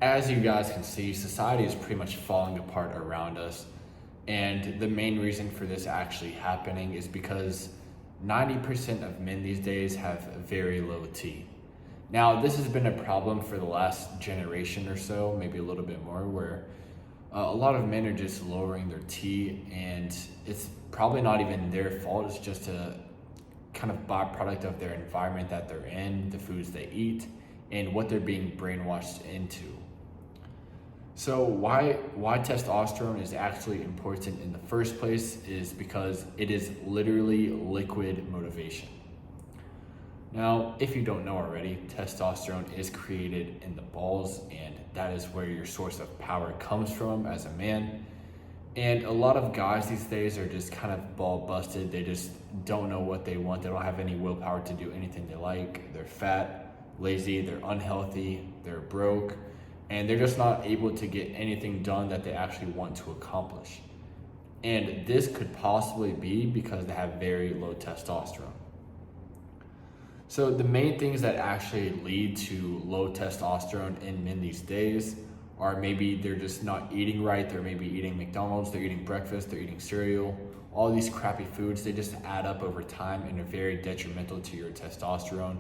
as you guys can see, society is pretty much falling apart around us. And the main reason for this actually happening is because 90% of men these days have very low T. Now, this has been a problem for the last generation or so, maybe a little bit more, where a lot of men are just lowering their T, and it's probably not even their fault. It's just a kind of byproduct of their environment that they're in, the foods they eat, and what they're being brainwashed into. So why testosterone is actually important in the first place is because it is literally liquid motivation. Now, if you don't know already, testosterone is created in the balls, and that is where your source of power comes from as a man. And a lot of guys these days are just kind of ball busted. They just don't know what they want. They don't have any willpower to do anything they like. They're fat, lazy, they're unhealthy, they're broke, and they're just not able to get anything done that they actually want to accomplish. And this could possibly be because they have very low testosterone. So the main things that actually lead to low testosterone in men these days are maybe they're just not eating right. They're maybe eating McDonald's, they're eating breakfast, they're eating cereal. All these crappy foods, they just add up over time and are very detrimental to your testosterone.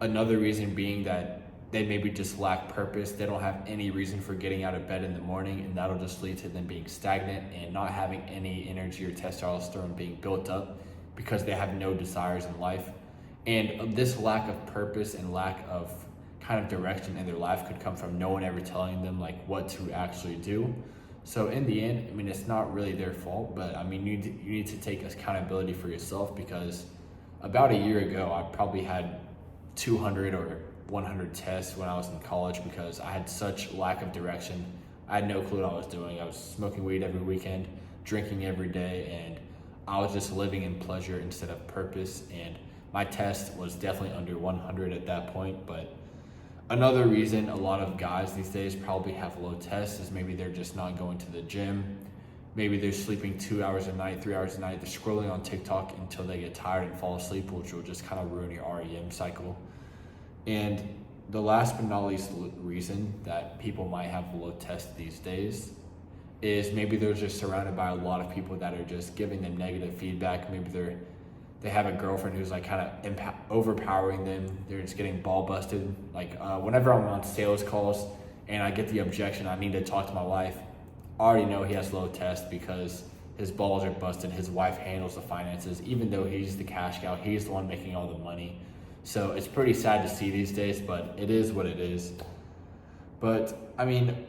Another reason being that they maybe just lack purpose. They don't have any reason for getting out of bed in the morning, and that'll just lead to them being stagnant and not having any energy or testosterone being built up because they have no desires in life. And this lack of purpose and lack of kind of direction in their life could come from no one ever telling them like what to actually do. So in the end, I mean, it's not really their fault, but I mean, you need to take accountability for yourself, because about a year ago, I probably had 200 or 100 tests when I was in college because I had such lack of direction. I had no clue what I was doing. I was smoking weed every weekend, drinking every day, and I was just living in pleasure instead of purpose. And my test was definitely under 100 at that point. But another reason a lot of guys these days probably have low tests is maybe they're just not going to the gym. Maybe they're sleeping 2 hours a night, 3 hours a night. They're scrolling on TikTok until they get tired and fall asleep, which will just kind of ruin your REM cycle. And the last but not least reason that people might have low test these days is maybe they're just surrounded by a lot of people that are just giving them negative feedback. Maybe they have a girlfriend who's like kind of overpowering them. They're just getting ball busted. Like whenever I'm on sales calls and I get the objection, I need to talk to my wife, I already know he has low test because his balls are busted. His wife handles the finances, even though he's the cash cow. He's the one making all the money. So it's pretty sad to see these days, but it is what it is. But I mean,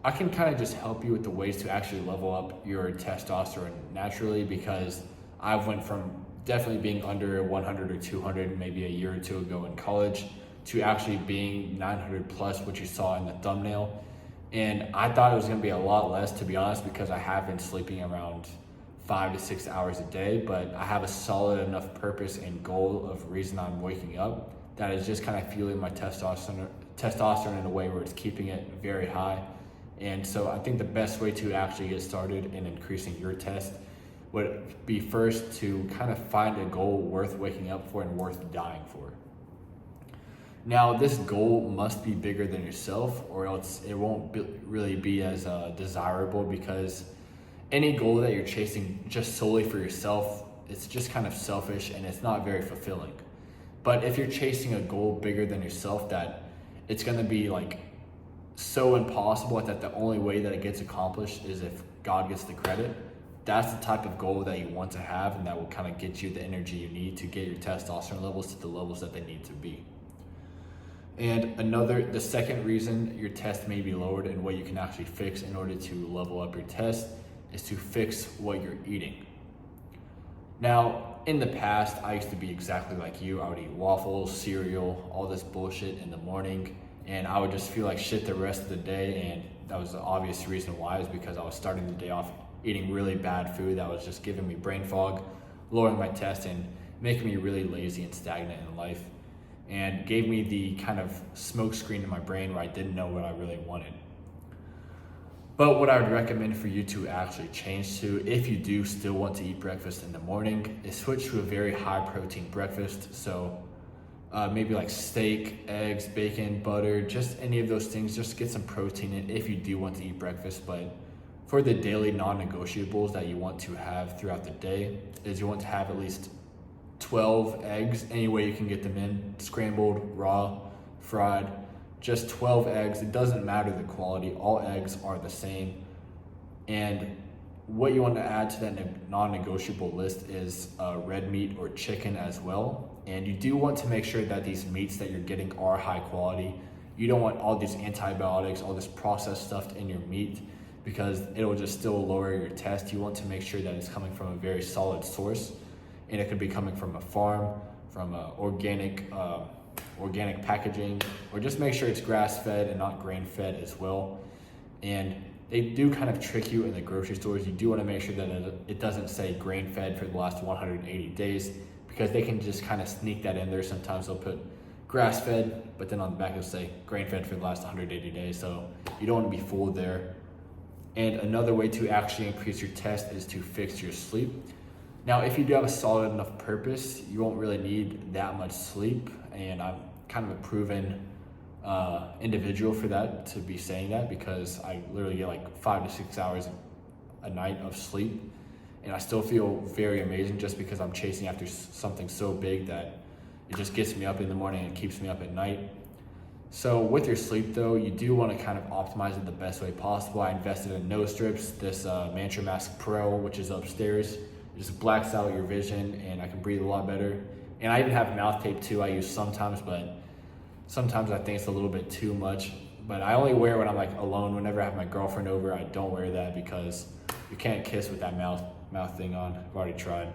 I can kind of just help you with the ways to actually level up your testosterone naturally, because I went from definitely being under 100 or 200 maybe a year or two ago in college to actually being 900 plus, which you saw in the thumbnail. And I thought it was going to be a lot less, to be honest, because I have been sleeping around 5 to 6 hours a day, but I have a solid enough purpose and goal of reason I'm waking up that is just kind of fueling my testosterone in a way where it's keeping it very high. And so I think the best way to actually get started in increasing your test would be first to kind of find a goal worth waking up for and worth dying for. Now, this goal must be bigger than yourself, or else it won't really be as desirable, because any goal that you're chasing just solely for yourself, it's just kind of selfish and it's not very fulfilling. But if you're chasing a goal bigger than yourself that it's going to be like so impossible that the only way that it gets accomplished is if God gets the credit, that's the type of goal that you want to have, and that will kind of get you the energy you need to get your testosterone levels to the levels that they need to be. And the second reason your test may be lowered and what you can actually fix in order to level up your test is to fix what you're eating. Now, in the past, I used to be exactly like you. I would eat waffles, cereal, all this bullshit in the morning, and I would just feel like shit the rest of the day. And that was the obvious reason why, is because I was starting the day off eating really bad food that was just giving me brain fog, lowering my test, and making me really lazy and stagnant in life, and gave me the kind of smoke screen in my brain where I didn't know what I really wanted. But what I would recommend for you to actually change to, if you do still want to eat breakfast in the morning, is switch to a very high protein breakfast. So maybe like steak, eggs, bacon, butter, just any of those things. Just get some protein in if you do want to eat breakfast. But for the daily non-negotiables that you want to have throughout the day is you want to have at least 12 eggs, any way you can get them in, scrambled, raw, fried, just 12 eggs. It doesn't matter the quality, all eggs are the same. And what you want to add to that non-negotiable list is red meat or chicken as well. And you do want to make sure that these meats that you're getting are high quality. You don't want all these antibiotics, all this processed stuff in your meat, because it'll just still lower your test. You want to make sure that it's coming from a very solid source, and it could be coming from a farm, from organic packaging, or just make sure it's grass-fed and not grain-fed as well. And they do kind of trick you in the grocery stores. You do want to make sure that it doesn't say grain-fed for the last 180 days, because they can just kind of sneak that in there. Sometimes they'll put grass-fed, but then on the back it'll say grain-fed for the last 180 days. So you don't want to be fooled there. And another way to actually increase your test is to fix your sleep. Now, if you do have a solid enough purpose, you won't really need that much sleep. And I'm kind of a proven individual for that, to be saying that, because I literally get like 5 to 6 hours a night of sleep. And I still feel very amazing just because I'm chasing after something so big that it just gets me up in the morning and keeps me up at night. So with your sleep though, you do want to kind of optimize it the best way possible. I invested in nose strips, this Mantra Mask Pro, which is upstairs. It just blacks out your vision and I can breathe a lot better. And I even have mouth tape too, I use sometimes, but sometimes I think it's a little bit too much. But I only wear it when I'm like alone. Whenever I have my girlfriend over, I don't wear that because you can't kiss with that mouth thing on. I've already tried.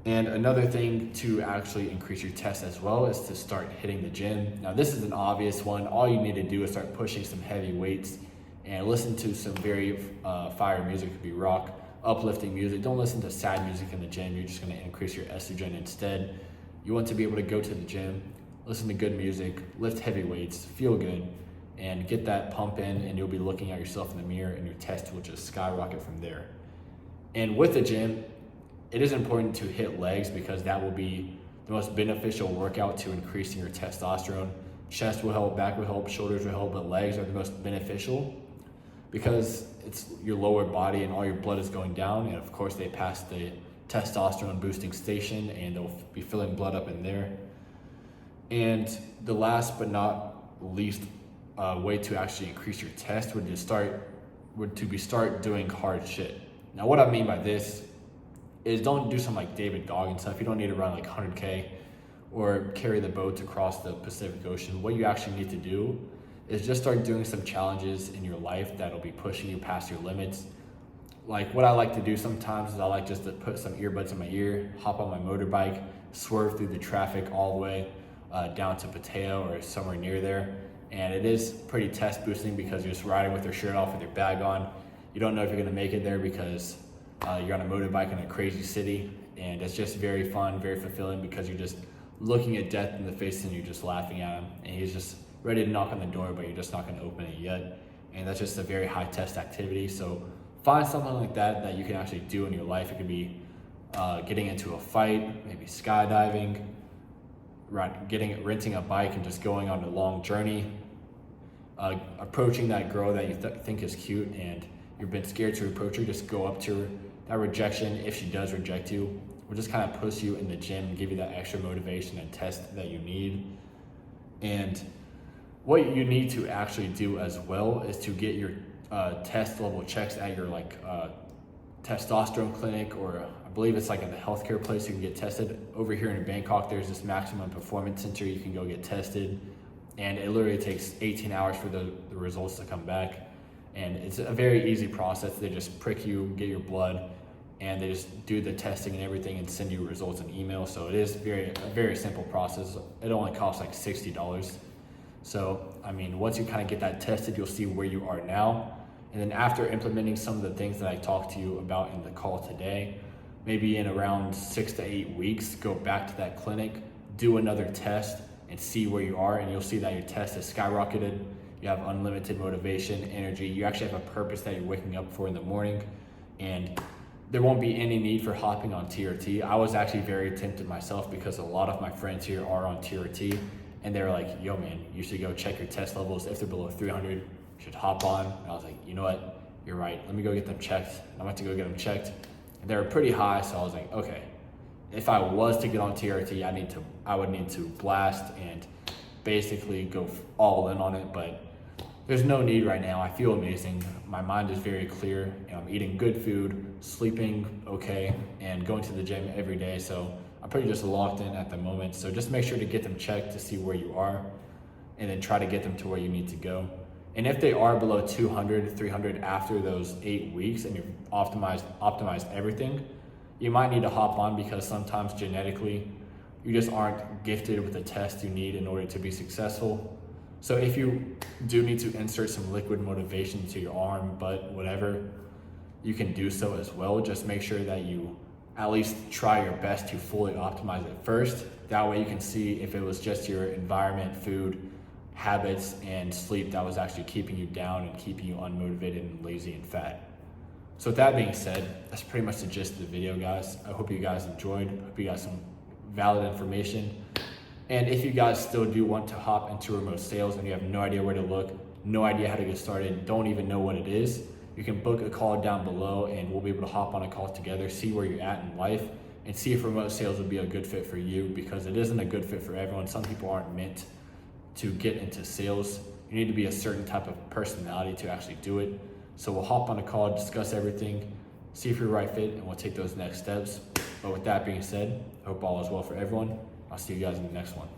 And another thing to actually increase your test as well is to start hitting the gym. Now this is an obvious one. All you need to do is start pushing some heavy weights and listen to some very fire music. It could be rock, uplifting music. Don't listen to sad music in the gym. You're just gonna increase your estrogen instead. You want to be able to go to the gym, listen to good music, lift heavy weights, feel good, and get that pump in, and you'll be looking at yourself in the mirror and your test will just skyrocket from there. And with the gym, it is important to hit legs because that will be the most beneficial workout to increasing your testosterone. Chest will help, back will help, shoulders will help, but legs are the most beneficial because it's your lower body and all your blood is going down. And of course they pass the testosterone boosting station and they'll be filling blood up in there. And the last but not least way to actually increase your test would be start doing hard shit. Now what I mean by this is don't do some like David Goggins stuff. You don't need to run like 100K or carry the boats across the Pacific Ocean. What you actually need to do is just start doing some challenges in your life that'll be pushing you past your limits. Like what I like to do sometimes is I like just to put some earbuds in my ear, hop on my motorbike, swerve through the traffic all the way down to Pattaya or somewhere near there. And it is pretty test boosting because you're just riding with your shirt off with your bag on. You don't know if you're gonna make it there because you're on a motorbike in a crazy city, and it's just very fun, very fulfilling because you're just looking at death in the face and you're just laughing at him, and he's just ready to knock on the door, but you're just not going to open it yet. And that's just a very high test activity. So find something like that you can actually do in your life. It could be getting into a fight, maybe skydiving, renting a bike and just going on a long journey, approaching that girl that you think is cute and you've been scared to approach her. Just go up to her. That rejection, if she does reject you, will just kind of push you in the gym and give you that extra motivation and test that you need. And what you need to actually do as well is to get your test level checks at your testosterone clinic, or I believe it's like at the healthcare place you can get tested. Over here in Bangkok, there's this Maximum Performance Center you can go get tested, and it literally takes 18 hours for the results to come back. And it's a very easy process. They just prick you, get your blood, and they just do the testing and everything and send you results in email. So it is a very simple process. It only costs like $60. So, I mean, once you kind of get that tested, you'll see where you are now. And then after implementing some of the things that I talked to you about in the call today, maybe in around 6 to 8 weeks, go back to that clinic, do another test, and see where you are. And you'll see that your test has skyrocketed. You have unlimited motivation, energy. You actually have a purpose that you're waking up for in the morning. And there won't be any need for hopping on TRT. I was actually very tempted myself because a lot of my friends here are on TRT, and they were like, yo man, you should go check your test levels. If they're below 300, you should hop on. And I was like, you know what, you're right, let me go get them checked. And I went to go get them checked, and they were pretty high, so I was like, okay, if I was to get on TRT, I would need to blast and basically go all in on it, but there's no need right now. I feel amazing. My mind is very clear, and I'm eating good food, sleeping okay, and going to the gym every day. So I'm pretty just locked in at the moment. So just make sure to get them checked to see where you are, and then try to get them to where you need to go. And if they are below 200, 300 after those 8 weeks and you've optimized everything, you might need to hop on, because sometimes genetically, you just aren't gifted with the test you need in order to be successful. So if you do need to insert some liquid motivation into your arm, butt, whatever, you can do so as well. Just make sure that you at least try your best to fully optimize it first. That way you can see if it was just your environment, food, habits, and sleep that was actually keeping you down and keeping you unmotivated and lazy and fat. So with that being said, that's pretty much the gist of the video, guys. I hope you guys enjoyed. I hope you got some valid information. And if you guys still do want to hop into remote sales and you have no idea where to look, no idea how to get started, don't even know what it is, you can book a call down below and we'll be able to hop on a call together, see where you're at in life, and see if remote sales would be a good fit for you, because it isn't a good fit for everyone. Some people aren't meant to get into sales. You need to be a certain type of personality to actually do it. So we'll hop on a call, discuss everything, see if you're the right fit, and we'll take those next steps. But with that being said, I hope all is well for everyone. I'll see you guys in the next one.